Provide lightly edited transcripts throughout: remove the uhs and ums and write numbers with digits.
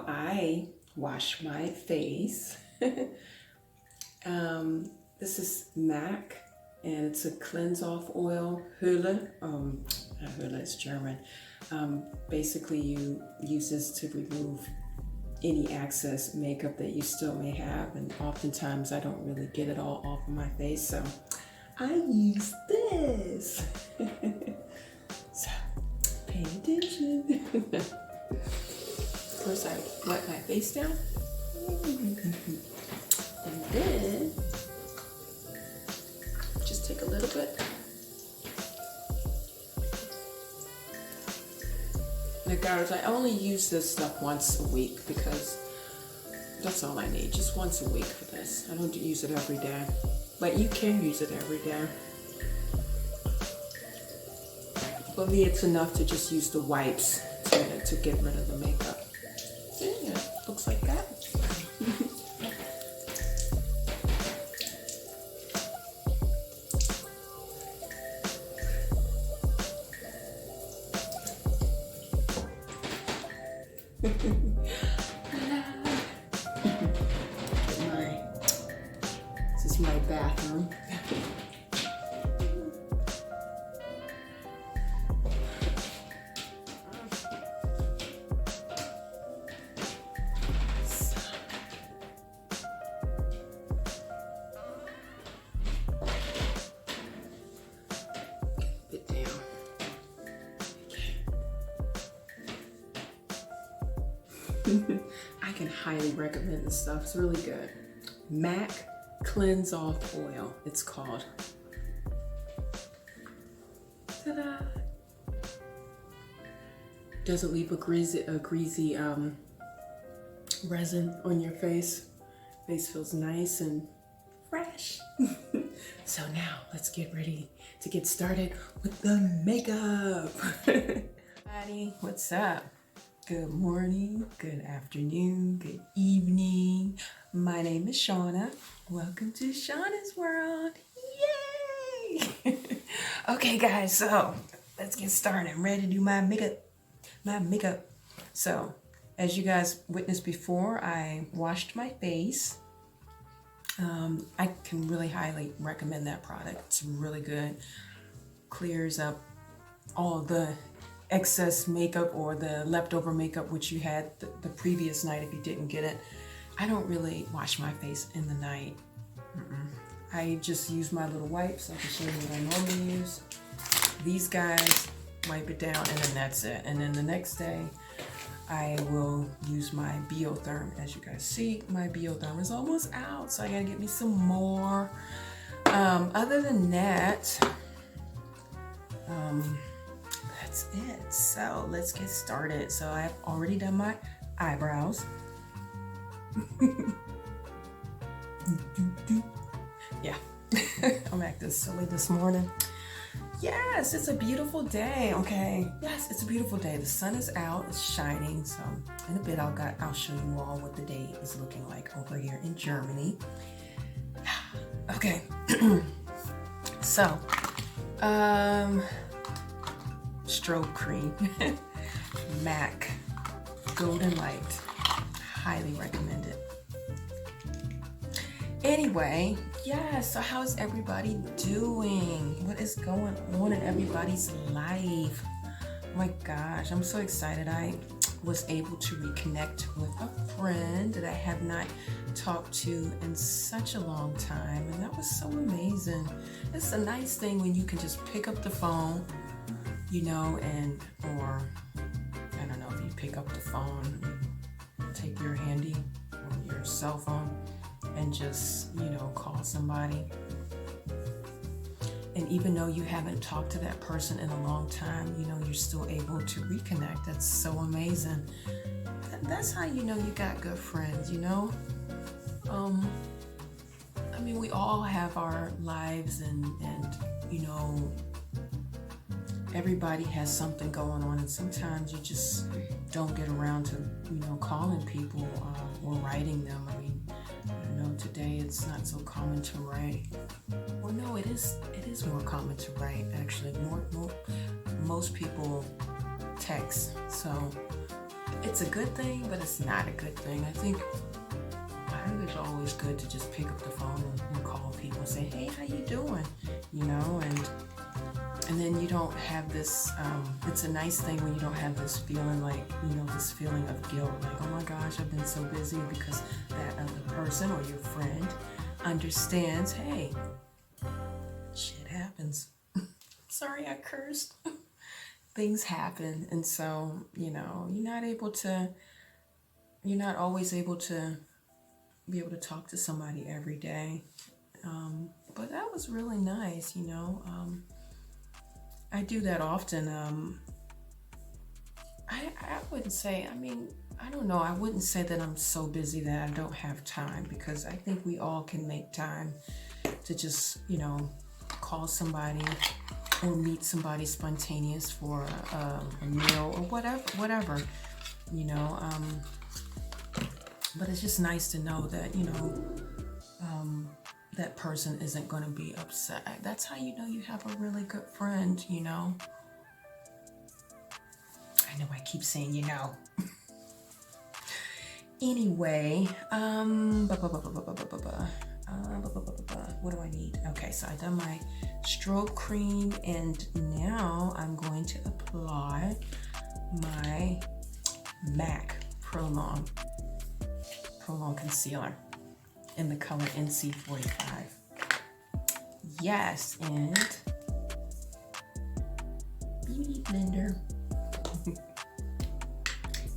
how I wash my face. This is MAC, and it's a cleanse off oil. Huda, Huda is German. Basically, you use this to remove any excess makeup that you still may have, and oftentimes I don't really get it all off of my face, so I use this. So, pay attention. First, I wipe my face down, and then just take a little bit. Now guys, I only use this stuff once a week because that's all I need, just once a week for this. I don't use it every day, but you can use it every day. For me, it's enough to just use the wipes to get rid of the makeup. Yeah, looks like that. This is my bathroom. Get down. Okay. I can highly recommend this stuff. It's really good. MAC Cleanse Off Oil, it's called. Ta-da! Doesn't leave a greasy resin on your face. Face feels nice and fresh. So now let's get ready to get started with the makeup. Buddy, what's up? Good morning, good afternoon, good evening. My name is Shauna. Welcome to Shauna's World. Yay! Okay, guys, so let's get started. I'm ready to do my makeup. So, as you guys witnessed before, I washed my face. I can really highly recommend that product. It's really good. Clears up all the excess makeup or the leftover makeup which you had the previous night if you didn't get it. I don't really wash my face in the night. I just use my little wipes. I can show you what I normally use. These guys, wipe it down, and then that's it. And then the next day I will use my Biotherm. As you guys see, my Biotherm is almost out, so I gotta get me some more. Other than that, that's it. So let's get started. So I've already done my eyebrows. Yeah, I'm acting silly this morning. Yes, it's a beautiful day. Okay, yes, it's a beautiful day. The sun is out, it's shining. So in a bit I'll show you all what the day is looking like over here in Germany. Okay. So strobe cream. MAC Golden Light, highly recommend it. Anyway, yeah, so how's everybody doing? What is going on in everybody's life? Oh my gosh, I'm so excited. I was able to reconnect with a friend that I have not talked to in such a long time, and that was so amazing. It's a nice thing when you can just pick up the phone, you know, or I don't know if you pick up the phone, take your handy or your cell phone and just, you know, call somebody. And even though you haven't talked to that person in a long time, you know, you're still able to reconnect. That's so amazing. That's how you know you got good friends, you know? I mean, we all have our lives and you know, everybody has something going on, and sometimes you just don't get around to, you know, calling people or writing them. I mean, you know, today it's not so common to write. Well, no, it is more common to write, actually. Most people text. So it's a good thing, but it's not a good thing. I think it's always good to just pick up the phone and call people and say, hey, how you doing? You know, and then you don't have this, it's a nice thing when you don't have this feeling like, you know, this feeling of guilt, like, oh my gosh, I've been so busy, because that other person or your friend understands, hey, shit happens. Sorry, I cursed. Things happen. And so, you know, you're not always able to be able to talk to somebody every day. But that was really nice, you know. I do that often. I wouldn't say, I mean, I don't know. I wouldn't say that I'm so busy that I don't have time, because I think we all can make time to just, you know, call somebody or meet somebody spontaneous for a meal or whatever, you know. But it's just nice to know that, you know, that person isn't going to be upset. That's how you know you have a really good friend, you know. I know I keep saying, you know. Anyway, what do I need? Okay, so I done my strobe cream, and now I'm going to apply my MAC Prolong Concealer in the color NC45. Yes, and Beauty Blender.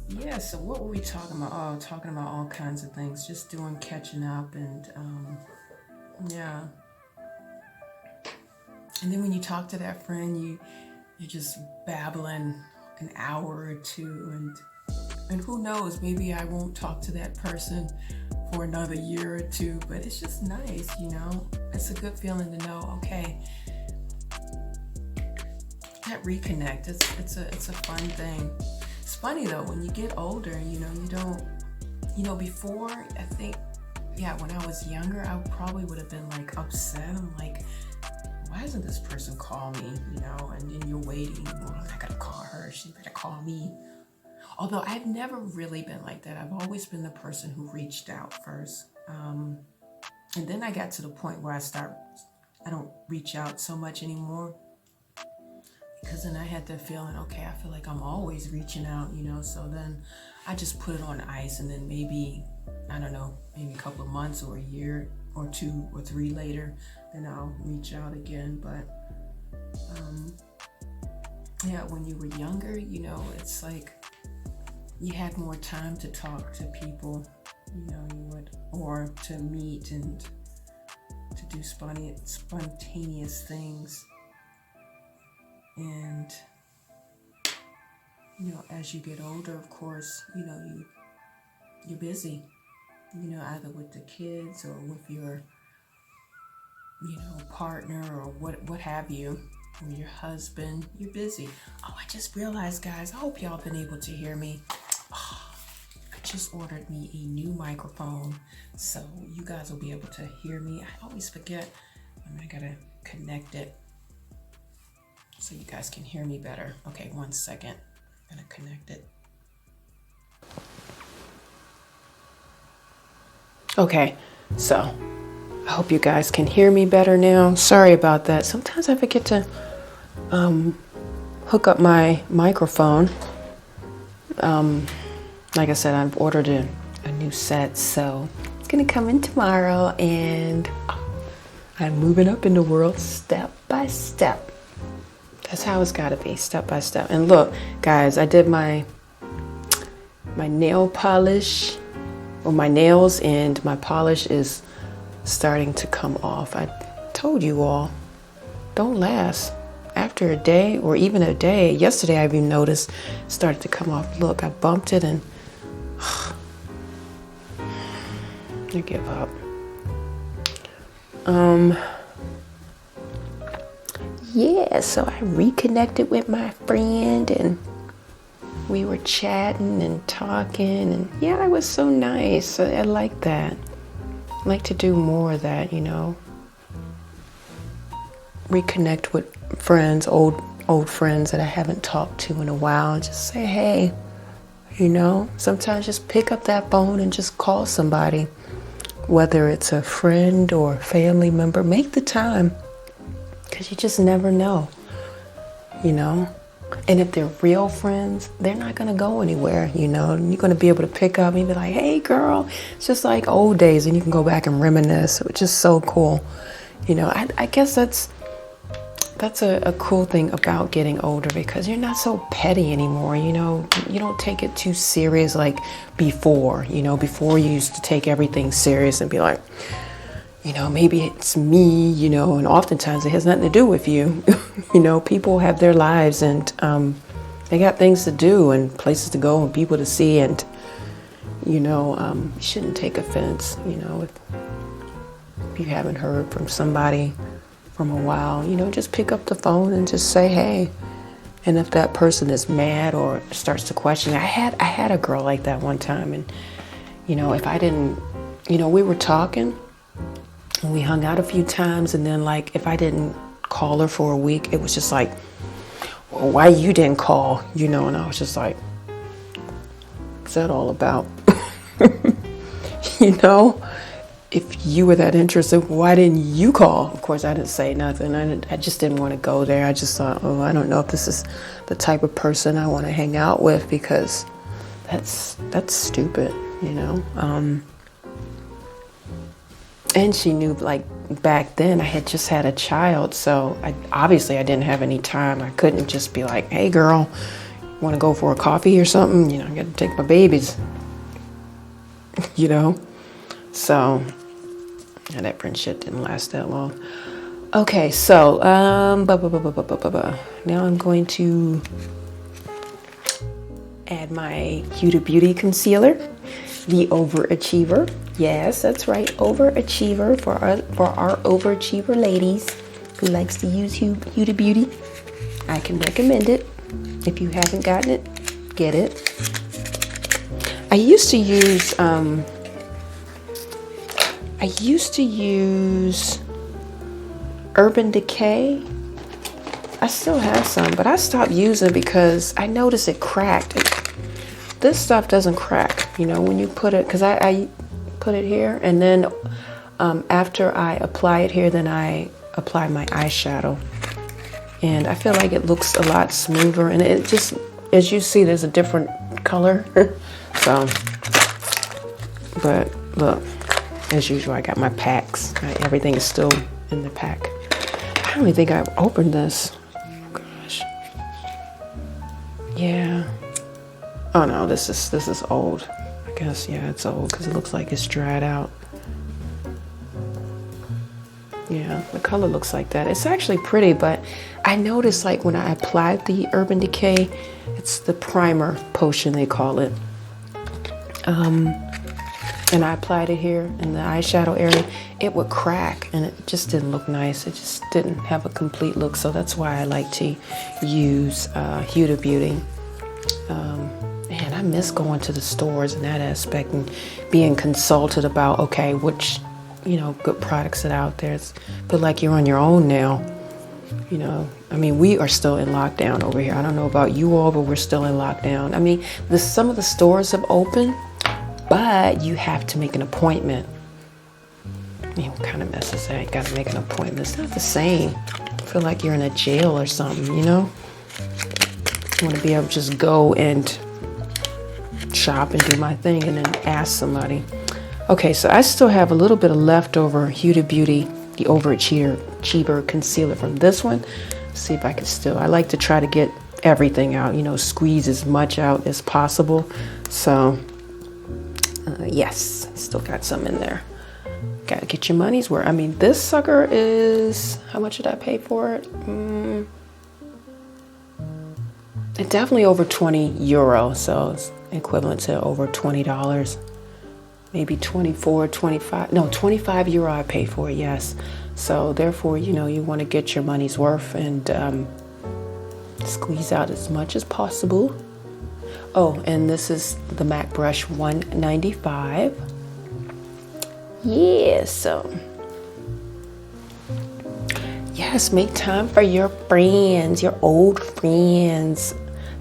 Yeah, so what were we talking about? Oh, talking about all kinds of things. Just catching up, and yeah. And then when you talk to that friend, you're just babbling an hour or two, and who knows, maybe I won't talk to that person for another year or two, but it's just nice, you know. It's a good feeling to know, okay, that reconnect, it's a fun thing. It's funny though, when you get older, you know, you don't, you know, before, I think, yeah, when I was younger, I probably would have been like upset. I'm like, why doesn't this person call me, you know? And then you're waiting, well, I gotta call her, she better call me. Although I've never really been like that. I've always been the person who reached out first. And then I got to the point where I don't reach out so much anymore. Because then I had the feeling, okay, I feel like I'm always reaching out, you know? So then I just put it on ice, and then maybe, I don't know, maybe a couple of months or a year or 2 or 3 later, then I'll reach out again. But yeah, when you were younger, you know, it's like, you had more time to talk to people, you know, you would, or to meet and to do spontaneous things. And, you know, as you get older, of course, you know, you're busy, you know, either with the kids or with your, you know, partner or what have you, or your husband. You're busy. Oh, I just realized, guys, I hope y'all been able to hear me. Oh, I just ordered me a new microphone, so you guys will be able to hear me. I always forget. I gotta connect it so you guys can hear me better. Okay, 1 second. I'm gonna connect it. Okay, so I hope you guys can hear me better now. Sorry about that. Sometimes I forget to hook up my microphone. Like I said, I've ordered a new set, so it's gonna come in tomorrow, and I'm moving up in the world step by step. That's how it's gotta be, step by step. And look, guys, I did my nail polish, or my nails, and my polish is starting to come off. I told you all, don't last. After a day or even a day, yesterday I even noticed it started to come off. Look, I bumped it and I give up. Yeah, so I reconnected with my friend, and we were chatting and talking, and yeah, it was so nice. I like that. I like to do more of that, you know. Reconnect with friends, old friends that I haven't talked to in a while, and just say, hey, You know, sometimes just pick up that phone and just call somebody, whether it's a friend or a family member. Make the time, because you just never know, you know. And if they're real friends, they're not going to go anywhere, you know. You're going to be able to pick up and be like, hey, girl, it's just like old days. And you can go back and reminisce, which is so cool. You know, I guess that's a cool thing about getting older, because you're not so petty anymore. You know, you don't take it too serious like before. You know, before you used to take everything serious and be like, you know, maybe it's me, you know, and oftentimes it has nothing to do with you. You know, people have their lives, and they got things to do and places to go and people to see. And, you know, you shouldn't take offense, you know, if you haven't heard from somebody from a while. You know, just pick up the phone and just say, hey. And if that person is mad or starts to question, I had a girl like that one time. And, you know, if I didn't, you know, we were talking and we hung out a few times, and then like if I didn't call her for a week, it was just like, well, why you didn't call, you know? And I was just like, what's that all about? You know, if you were that interested, why didn't you call? Of course, I didn't say nothing. I just didn't want to go there. I just thought, oh, I don't know if this is the type of person I want to hang out with, because that's stupid, you know? And she knew, like, back then I had just had a child, so obviously I didn't have any time. I couldn't just be like, hey girl, want to go for a coffee or something? You know, I got to take my babies, you know? So, yeah, that friendship didn't last that long. Okay, so, now I'm going to add my Huda Beauty concealer, the Overachiever. Yes, that's right, Overachiever for our Overachiever ladies who likes to use Huda Beauty. I can recommend it. If you haven't gotten it, get it. I used to use Urban Decay. I still have some, but I stopped using because I noticed it cracked. This stuff doesn't crack, you know, when you put it, because I put it here, and then after I apply it here, then I apply my eyeshadow, and I feel like it looks a lot smoother, and it just, as you see, there's a different color. So, but look, as usual, I got my packs. Everything is still in the pack. I don't even think I've opened this. Oh, gosh. Yeah. Oh no, this is old. I guess, yeah, it's old because it looks like it's dried out. Yeah, the color looks like that. It's actually pretty, but I noticed, like, when I applied the Urban Decay, it's the primer potion, they call it. And I applied it here in the eyeshadow area, it would crack, and it just didn't look nice. It just didn't have a complete look, so that's why I like to use Huda Beauty. Man, I miss going to the stores in that aspect and being consulted about, okay, which, you know, good products that are out there. It's feel like you're on your own now, you know. I mean, we are still in lockdown over here. I don't know about you all, but we're still in lockdown. I mean, some of the stores have opened, but you have to make an appointment. I mean, what kind of mess is that? You gotta make an appointment. It's not the same. I feel like you're in a jail or something, you know? I want to be able to just go and shop and do my thing and then ask somebody. Okay, so I still have a little bit of leftover Huda Beauty, the Overachiever concealer from this one. Let's see if I can still, I like to try to get everything out, you know, squeeze as much out as possible. So, yes, still got some in there. Gotta get your money's worth. I mean, this sucker is, how much did I pay for it? It's definitely over 20 euro, so it's equivalent to over $20. Maybe 24, 25, no, 25 euro I paid for it, yes. So therefore, you know, you want to get your money's worth and squeeze out as much as possible. Oh, and this is the MAC brush 195. Yeah, so yes, make time for your friends, your old friends.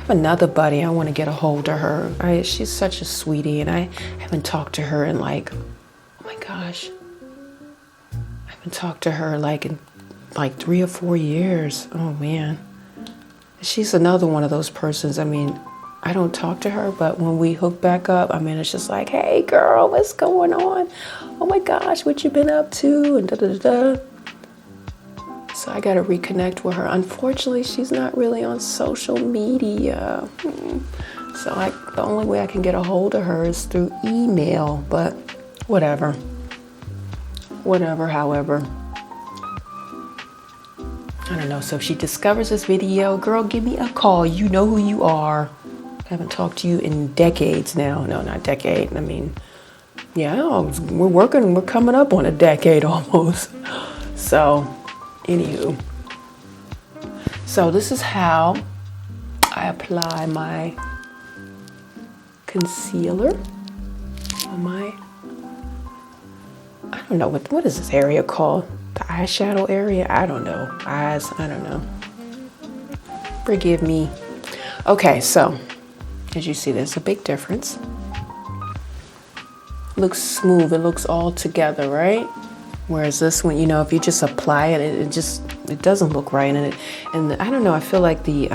have another buddy. I want to get a hold of her. She's such a sweetie, and I haven't talked to her in like, oh my gosh, I haven't talked to her like in like 3 or 4 years. Oh man, she's another one of those persons. I mean, I don't talk to her, but when we hook back up, I mean, it's just like, hey girl, what's going on? Oh my gosh, what you been up to? And da da da da. So I gotta reconnect with her. Unfortunately, she's not really on social media. So the only way I can get a hold of her is through email, but whatever. However. I don't know, so if she discovers this video, girl, give me a call. You know who you are. I haven't talked to you in decades now. No, not decade. I mean, yeah, we're coming up on a decade almost. So, anywho. So this is how I apply my concealer on my, I don't know, what is this area called? The eyeshadow area? I don't know. Eyes, I don't know. Forgive me. Okay, so as you see, there's a big difference. Looks smooth, it looks all together, right? Whereas this one, you know, if you just apply it, it doesn't look right. And I don't know, I feel like the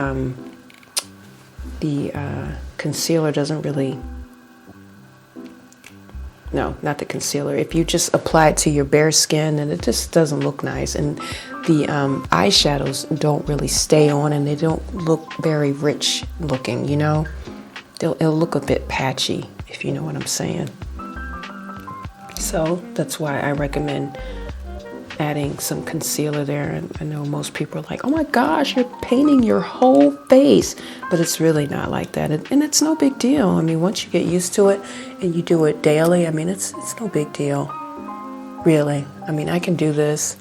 concealer doesn't really, no, not the concealer. If you just apply it to your bare skin, then it just doesn't look nice. And the eyeshadows don't really stay on, and they don't look very rich looking, you know? It'll look a bit patchy, if you know what I'm saying. So that's why I recommend adding some concealer there. And I know most people are like, oh my gosh, you're painting your whole face. But it's really not like that. And it's no big deal. I mean, once you get used to it and you do it daily, I mean, it's no big deal, really. I mean, I can do this,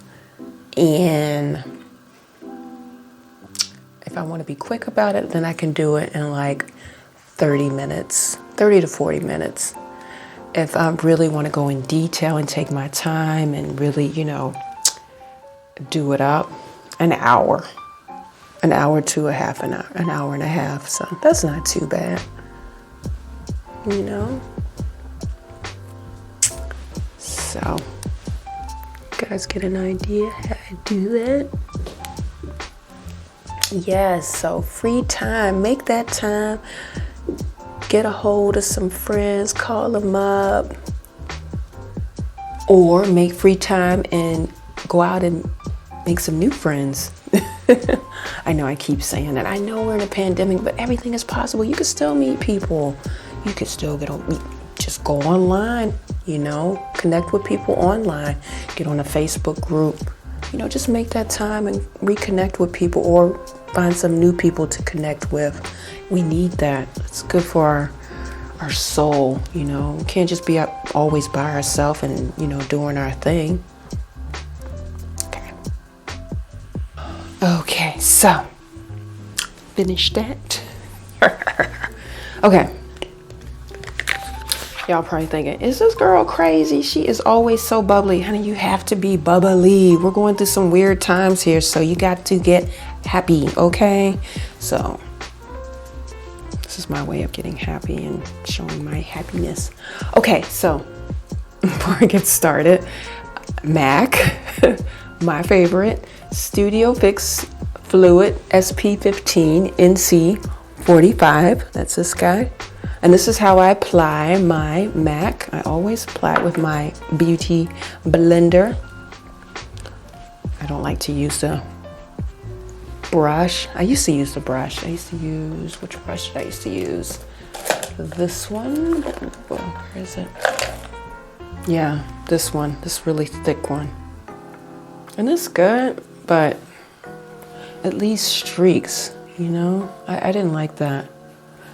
and if I want to be quick about it, then I can do it in like 30 to 40 minutes. If I really want to go in detail and take my time and really, you know, do it up, an hour to an hour and a half. So that's not too bad, you know. So you guys get an idea how to do that? Yes, so free time, make that time. Get a hold of some friends, call them up, or make free time and go out and make some new friends. I know I keep saying that. I know we're in a pandemic, but everything is possible. You can still meet people. You can still just go online, you know, connect with people online, get on a Facebook group, you know, just make that time and reconnect with people, or find some new people to connect with. We need that. It's good for our soul, you know. We can't just be always by ourselves and, you know, doing our thing. Okay, so finish that. Okay. Y'all probably thinking, is this girl crazy? She is always so bubbly. Honey, you have to be bubbly. We're going through some weird times here, so you got to get happy, okay? So this is my way of getting happy and showing my happiness. Okay, so before I get started, MAC, my favorite, Studio Fix Fluid SP15 NC45. That's this guy. And this is how I apply my MAC. I always apply it with my beauty blender. I don't like to use the brush. I used to use the brush. Which brush did I used to use? This one. Where is it? Yeah, this one. This really thick one. And it's good, but at least streaks, you know? I didn't like that.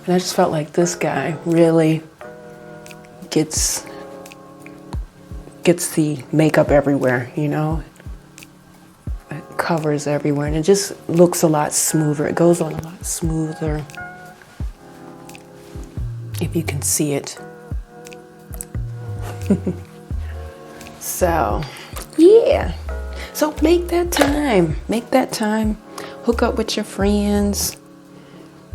And I just felt like this guy really gets the makeup everywhere, you know? It covers everywhere, and it just looks a lot smoother. It goes on a lot smoother, if you can see it. So, yeah. So make that time. Hook up with your friends.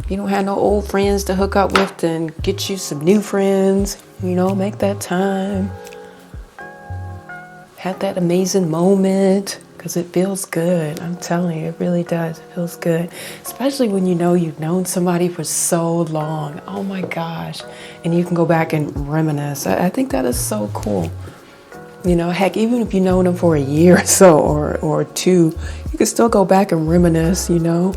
You don't have no old friends to hook up with, then get you some new friends. You know, make that time. Have that amazing moment, because it feels good. I'm telling you, it really does. It feels good. Especially when you know you've known somebody for so long. Oh my gosh. And you can go back and reminisce. I think that is so cool. You know, heck, even if you've known them for a year or so, or two, you can still go back and reminisce, you know.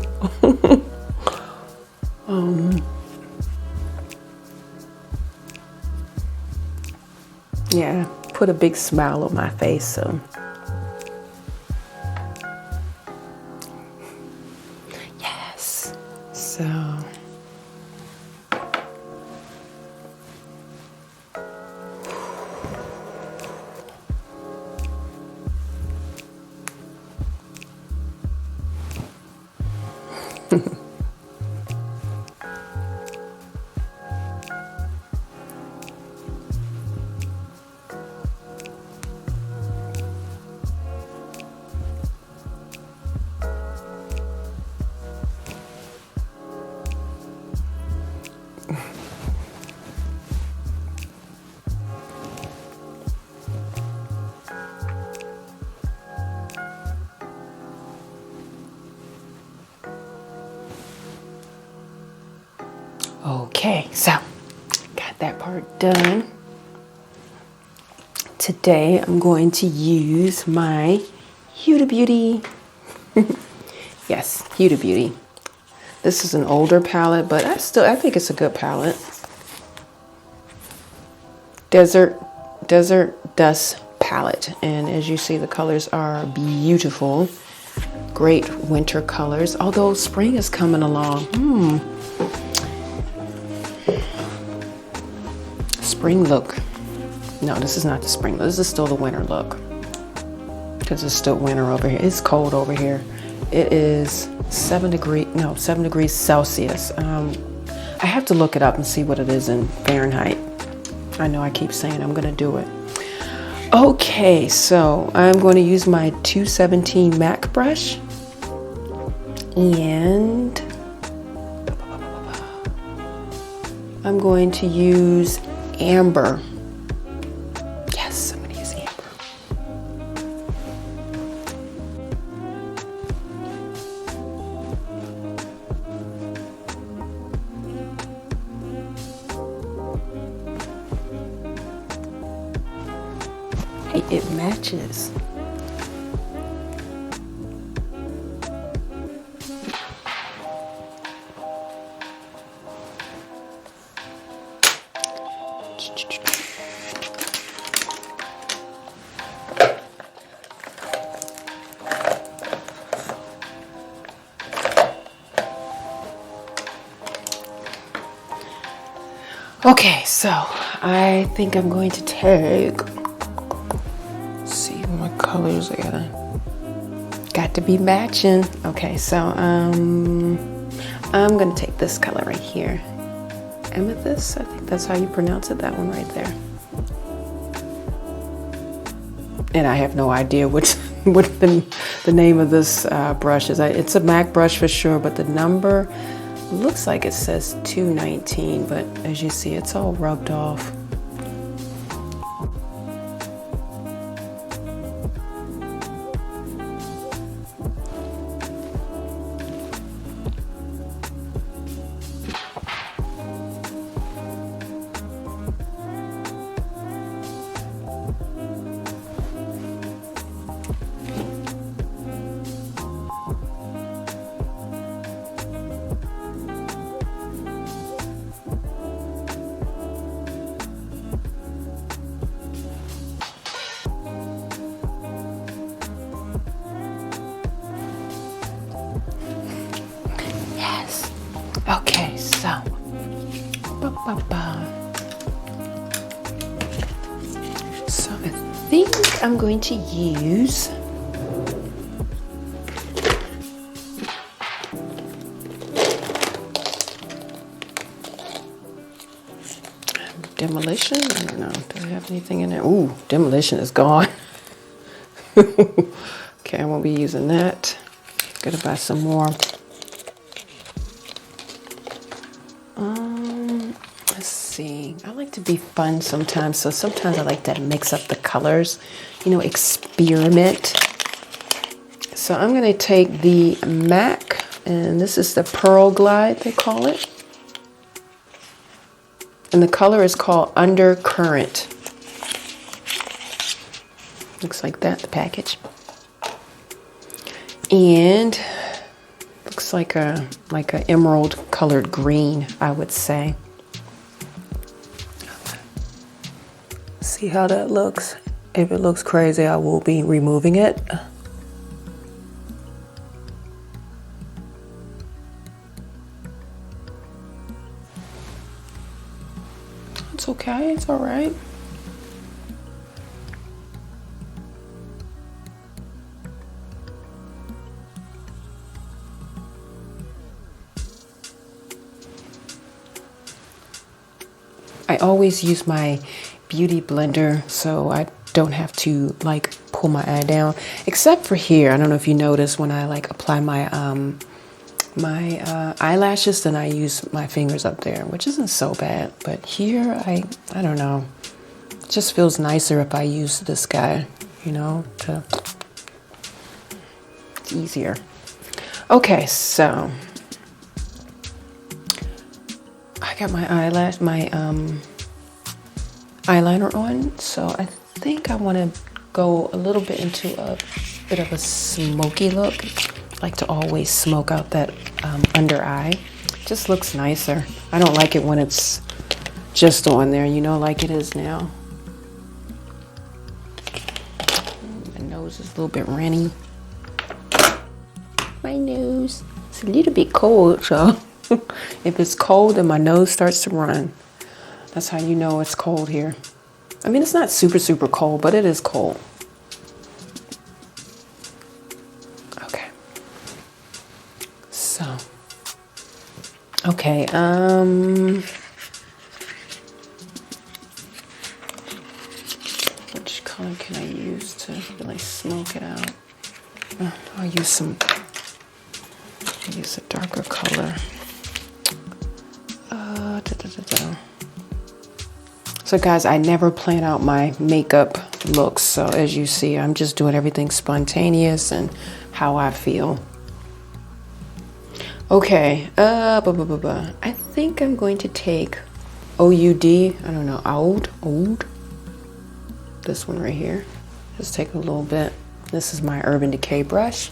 Yeah, put a big smile on my face, so. Yes. So. Okay, so got that part done. Today I'm going to use my Huda Beauty. Yes, Huda Beauty. This is an older palette, but I think it's a good palette. Desert Dusk palette, and as you see, the colors are beautiful. Great winter colors, although spring is coming along. Spring look. No, this is not the spring. This is still the winter look, because it's still winter over here. It's cold over here. It is 7 degrees Celsius. I have to look it up and see what it is in Fahrenheit. I know I keep saying I'm gonna do it. Okay, so I'm going to use my 217 MAC brush, and I'm going to use amber. Yes, I'm going to use amber. Hey, it matches. Okay, so I think I'm going to take, let's see what colors I got to be matching. Okay, so I'm gonna take this color right here. Amethyst, I think that's how you pronounce it, that one right there. And I have no idea what the name of this brush is. It's a MAC brush for sure, but the number looks like it says 219, but as you see, it's all rubbed off. Okay, so I think I'm going to use Demolition. I don't know. Do I have anything in there? Ooh, Demolition is gone. Okay, I won't be using that. Gotta buy some more. see. I like to be fun sometimes, so sometimes I like to mix up the colors, you know, experiment. So I'm going to take the MAC, and this is the Pearl Glide, they call it. And the color is called Undercurrent. Looks like that, the package. And looks like a emerald colored green, I would say. See how that looks? If it looks crazy, I will be removing it. It's okay, it's all right. I always use my beauty blender so I don't have to like pull my eye down, except for here. I don't know if you notice when I like apply my eyelashes, then I use my fingers up there, which isn't so bad. But here, I don't know. It just feels nicer if I use this guy, you know, it's easier. Okay, so I got my eyeliner on, so I think I want to go a little bit into a bit of a smoky look. I like to always smoke out that under eye. Just looks nicer. I don't like it when it's just on there, you know, like it is now. My nose is a little bit runny. My nose. It's a little bit cold, so if it's cold, then my nose starts to run. That's how you know it's cold here. I mean, it's not super, super cold, but it is cold. Okay. So, okay, which color can I use to really smoke it out? I'll use a darker color. So guys, I never plan out my makeup looks. So as you see, I'm just doing everything spontaneous and how I feel. Okay, I think I'm going to take OUD, I don't know, oud. This one right here. Just take a little bit. This is my Urban Decay brush.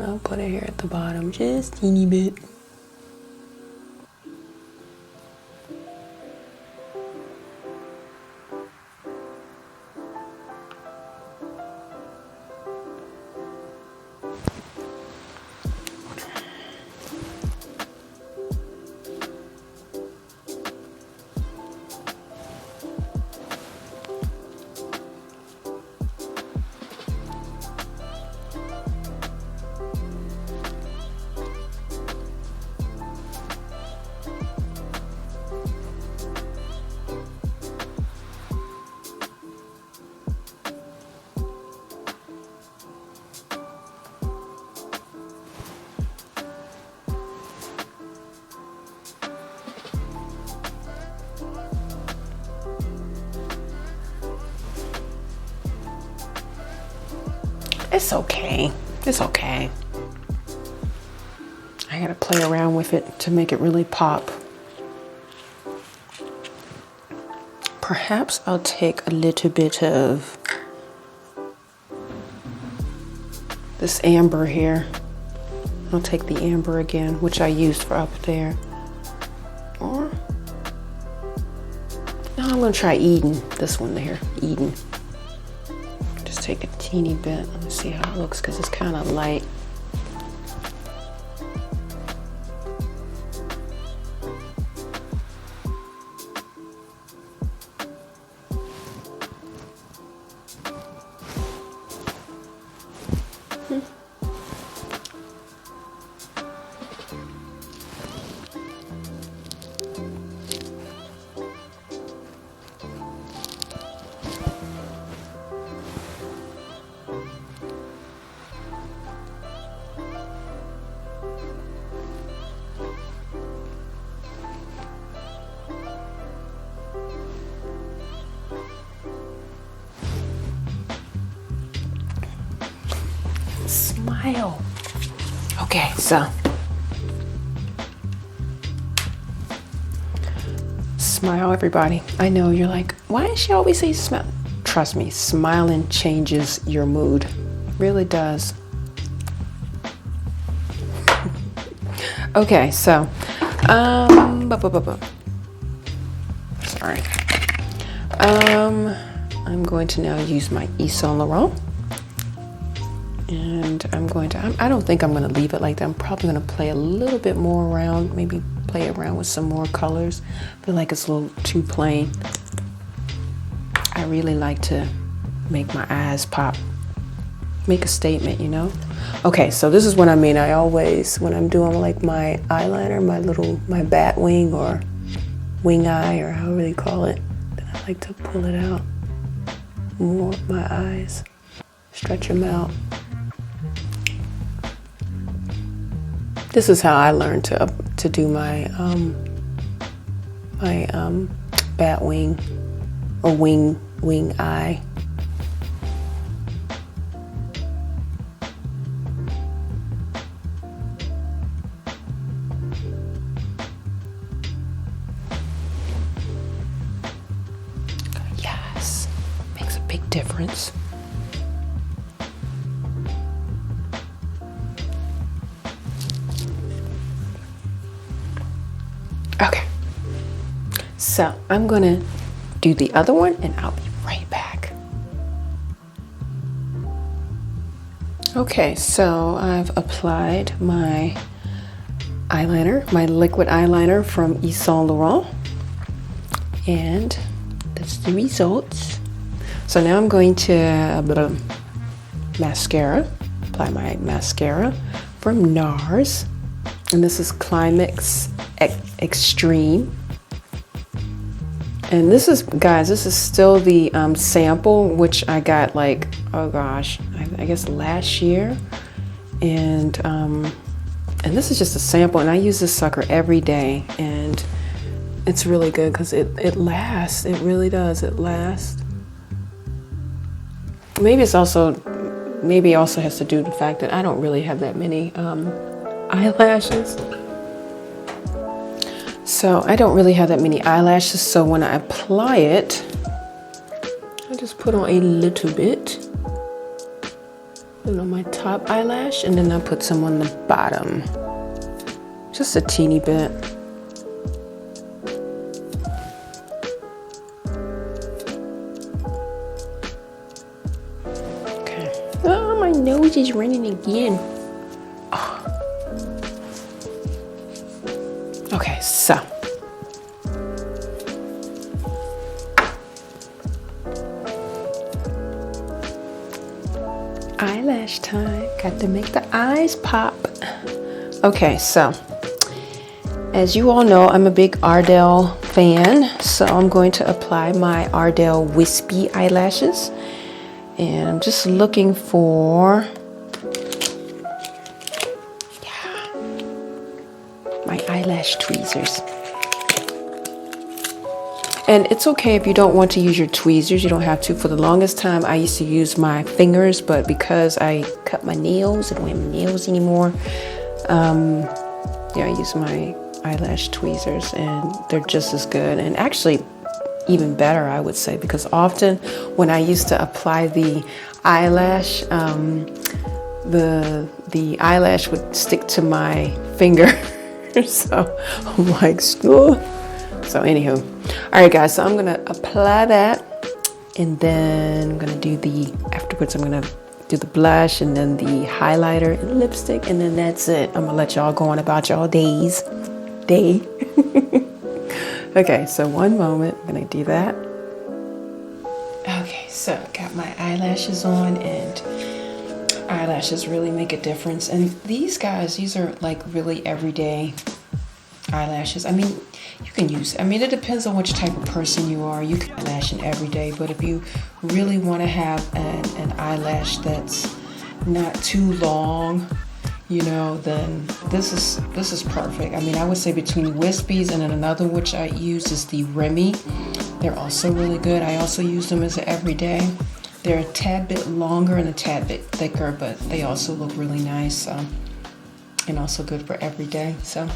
I'll put it here at the bottom, just a teeny bit. It's okay. It's okay. I gotta play around with it to make it really pop. Perhaps I'll take a little bit of this amber here. I'll take the amber again, which I used for up there. Or, no, I'm gonna try Eden. This one there, Eden. Just take a teeny bit. Let me see how it looks because it's kind of light. Smile. Okay, so smile, everybody. I know you're like, why does she always say smile? Trust me, smiling changes your mood. It really does. Okay, so sorry. I'm going to now use my Saint Laurent. And I don't think I'm going to leave it like that. I'm probably going to play a little bit more around, maybe play around with some more colors. I feel like it's a little too plain. I really like to make my eyes pop, make a statement, you know? Okay, so this is what I mean. I always, when I'm doing like my eyeliner, my bat wing or wing eye or however you call it, then I like to pull it out more with my eyes, stretch them out. This is how I learned to do my bat wing or wing eye. Yes, makes a big difference. Okay, so I'm gonna do the other one and I'll be right back. Okay, so I've applied my eyeliner, my liquid eyeliner from Saint Laurent, and that's the results. So now I'm going to mascara, apply my mascara from NARS, and this is Climax Extreme. And this is, guys, this is still the sample, which I got like, oh gosh, I guess last year. And this is just a sample, and I use this sucker every day, and it's really good because it lasts. It really does. It lasts. Maybe it also has to do with the fact that I don't really have that many eyelashes. So I don't really have that many eyelashes, so when I apply it, I just put on a little bit, on my top eyelash, and then I put some on the bottom, just a teeny bit. Okay. Oh, my nose is running again. Okay, so eyelash time. Got to make the eyes pop. Okay, so as you all know, I'm a big Ardell fan, so I'm going to apply my Ardell wispy eyelashes, and I'm just looking for my eyelash tweezers. And it's okay if you don't want to use your tweezers, you don't have to. For the longest time, I used to use my fingers, but because I cut my nails, I don't have nails anymore, I use my eyelash tweezers, and they're just as good, and actually even better, I would say, because often when I used to apply the eyelash, the eyelash would stick to my finger. So I'm like, school. So anywho, all right guys, so I'm gonna apply that, and then I'm gonna do afterwards I'm gonna do the blush, and then the highlighter and lipstick, and then that's it. I'm gonna let y'all go on about y'all day. Okay, so one moment, I'm gonna do that. Okay, so got my eyelashes on, and eyelashes really make a difference. And these guys, these are like really everyday eyelashes. I mean, you can use, it depends on which type of person you are. You can eyelash in every day, but if you really want to have an eyelash that's not too long, then this is perfect. I would say between wispies and then another which I use is the Remy. They're also really good. I also use them as an everyday. They're a tad bit longer and a tad bit thicker, but they also look really nice, and also good for every day. So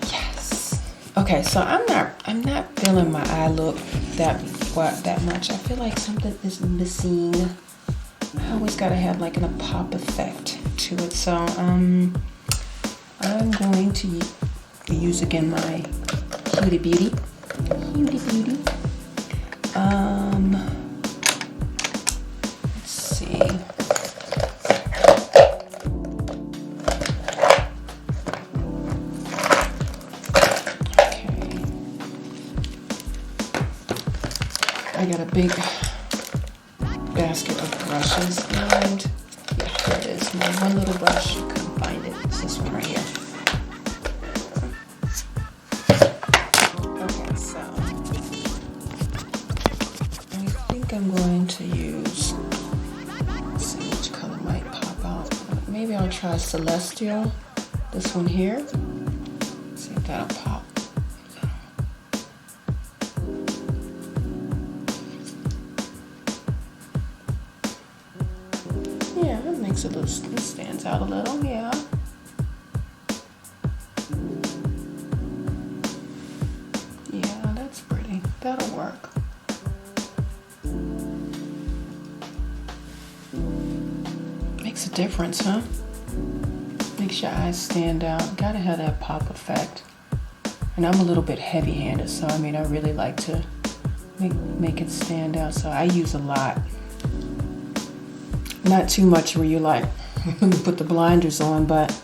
yes. Okay, so I'm not feeling my eye look that much. I feel like something is missing. I always gotta have like a pop effect to it. So I'm going to use again my Huda Beauty. Let's see. Okay. I got a big basket of brushes, and yeah, there it is. My one little brush, couldn't find it. It's this one right here. Okay, so I think I'm going to use, let's see which color might pop out. Maybe I'll try Celestial, this one here. See if that'll pop. Yeah, that makes it look, it stands out a little, yeah. Yeah, that's pretty. That'll work. Makes a difference, huh? Makes your eyes stand out. Gotta have that pop effect. And I'm a little bit heavy-handed, so I mean, I really like to make it stand out. So I use a lot. Not too much where you like put the blinders on, but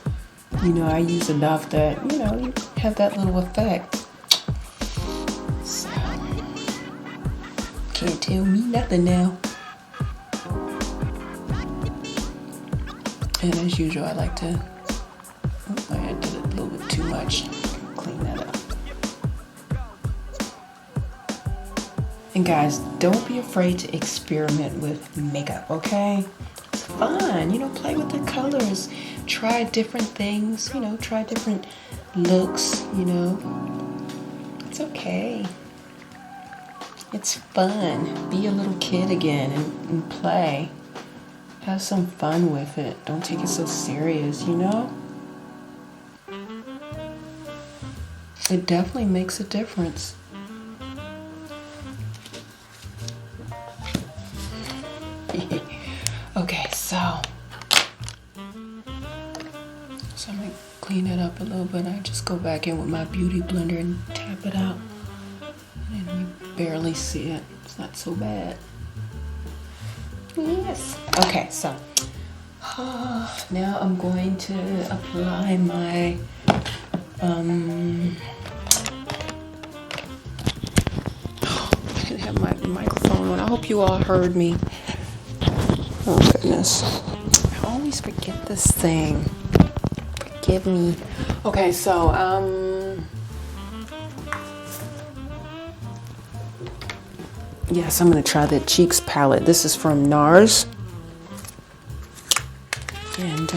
you know, I use enough that, you know, you have that little effect. So can't tell me nothing now. And as usual, I like to, oh, I did it a little bit too much. Clean that up. And guys, don't be afraid to experiment with makeup, okay? It's fun, you know, play with the colors. Try different things, you know, try different looks, you know. It's okay. It's fun. Be a little kid again and play. Have some fun with it. Don't take it so serious, you know? It definitely makes a difference. Okay, so I'm gonna clean it up a little bit. I just go back in with my beauty blender and tap it out. And you barely see it. It's not so bad. Yes. Okay, so now I'm going to apply my I didn't have my microphone on. I hope you all heard me. Oh goodness. I always forget this thing. Forgive me. Okay, so yes, I'm gonna try the Cheeks palette. This is from NARS. And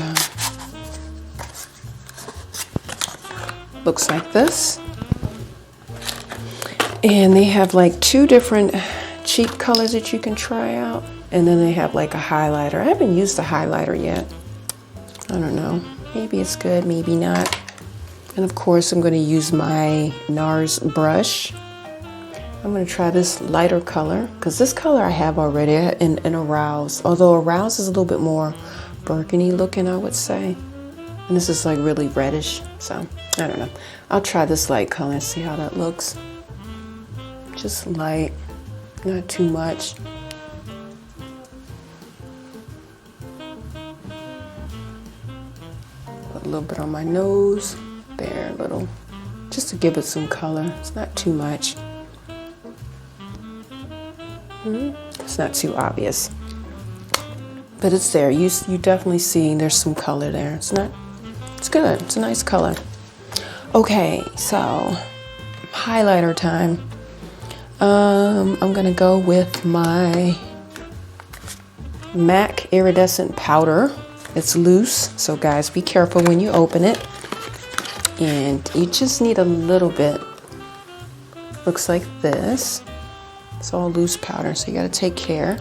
looks like this. And they have like 2 different cheek colors that you can try out. And then they have like a highlighter. I haven't used the highlighter yet. I don't know. Maybe it's good, maybe not. And of course, I'm going to use my NARS brush. I'm going to try this lighter color, because this color I have already in Arouse. Although Arouse is a little bit more burgundy looking, I would say. And this is like really reddish. So, I don't know. I'll try this light color and see how that looks. Just light, not too much. Put a little bit on my nose. There, a little. Just to give it some color. It's not too much. It's not too obvious. But it's there. You definitely see there's some color there. It's good. It's a nice color. Okay, so highlighter time. I'm gonna go with my MAC iridescent powder. It's loose, so guys, be careful when you open it. And you just need a little bit. Looks like this. It's all loose powder, so you gotta take care.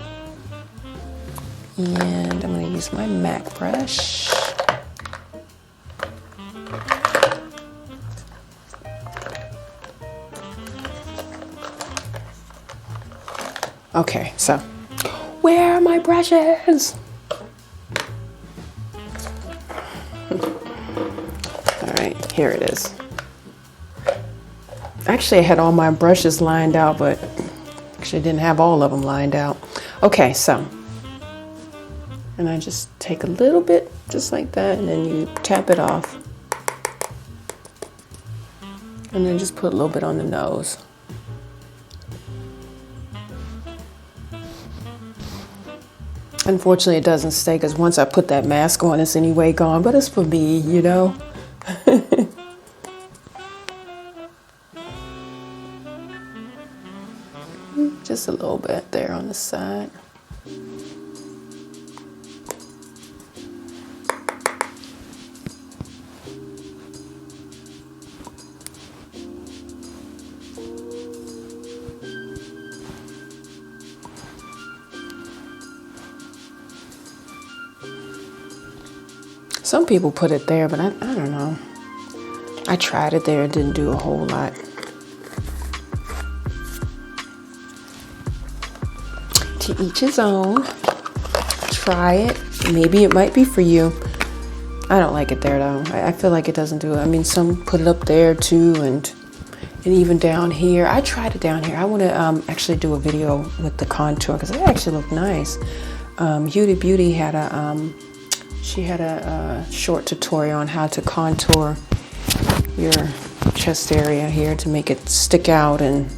And I'm gonna use my MAC brush. Okay, so where are my brushes? All right, here it is. Actually, I had all my brushes lined out, but actually didn't have all of them lined out. Okay, so, and I just take a little bit, just like that, and then you tap it off. And then just put a little bit on the nose. Unfortunately, it doesn't stay, because once I put that mask on, it's anyway gone, but it's for me, you know? Just a little bit there on the side. Some people put it there, but I don't know. I tried it there, it didn't do a whole lot. To each his own. Try it. Maybe it might be for you. I don't like it there though. I feel like it doesn't do it. I mean, some put it up there too, and even down here. I tried it down here. I want to actually do a video with the contour, because it actually looked nice. Huda Beauty had she had a short tutorial on how to contour your chest area here to make it stick out, and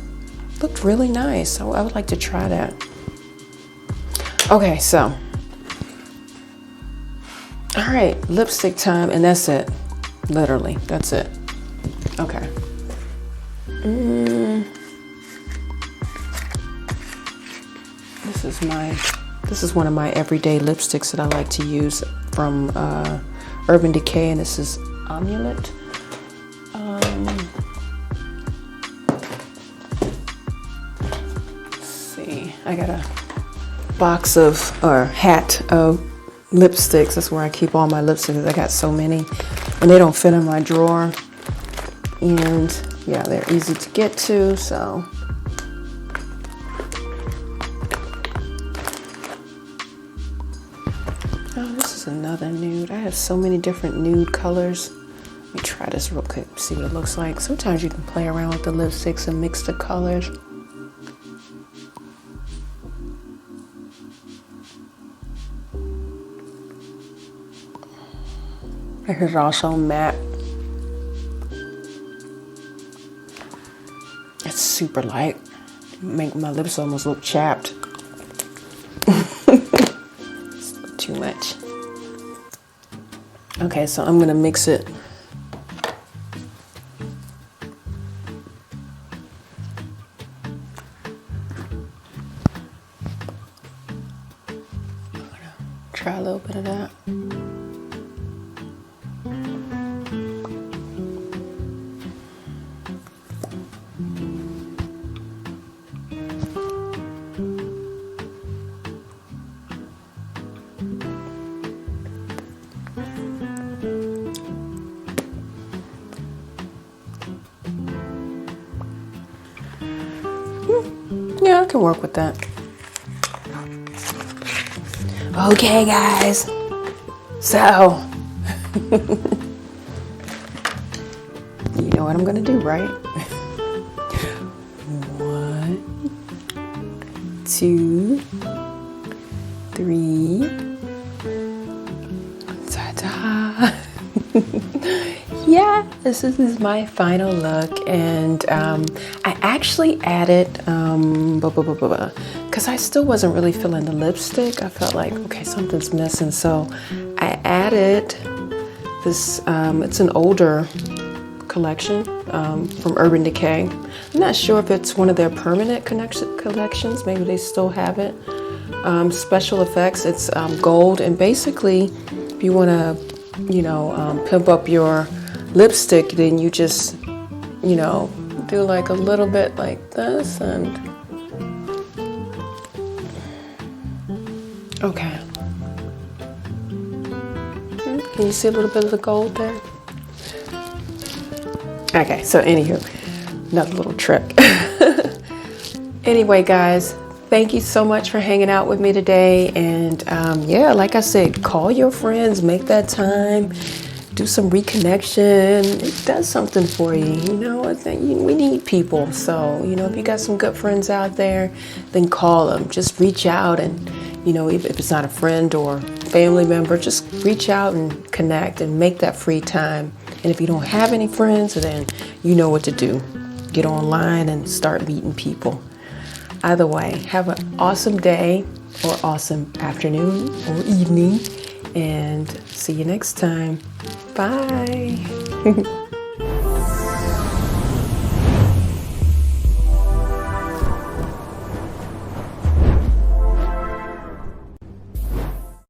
looked really nice. So I would like to try that. Okay, so, all right, lipstick time, and that's it. Literally, that's it. Okay. This is one of my everyday lipsticks that I like to use from Urban Decay, and this is Amulet. Let's see, I got a box of, or hat of lipsticks. That's where I keep all my lipsticks. I got so many, and they don't fit in my drawer. And yeah, they're easy to get to, so. Oh, this is another nude. I have so many different nude colors. Let me try this real quick, see what it looks like. Sometimes you can play around with the lipsticks and mix the colors. Here's also matte. It's super light. Make my lips almost look chapped. It's too much. Okay, so I'm gonna mix it. I'm gonna try a little bit of that. Yeah, I can work with that. Okay, guys. So, you know what I'm gonna do, right? 1, 2, 3. Ta-da! Yeah, this is my final look, and I actually added because I still wasn't really feeling the lipstick. I felt like, okay, something's missing, so I added this. It's an older collection from Urban Decay. I'm not sure if it's one of their permanent collections. Maybe they still have it. Special effects. It's gold, and basically, if you want to, pimp up your lipstick, then you just, do like a little bit like this, and Okay. Can you see a little bit of the gold there? Okay, so anywho, another little trick. Anyway, guys, thank you so much for hanging out with me today. And yeah, like I said, call your friends, make that time, do some reconnection. It does something for you. You know, I think we need people. So, you know, if you got some good friends out there, then call them. Just reach out and, you know, if it's not a friend or family member, just reach out and connect and make that free time. And if you don't have any friends, then you know what to do. Get online and start meeting people. Either way, have an awesome day or awesome afternoon or evening, and see you next time. Bye.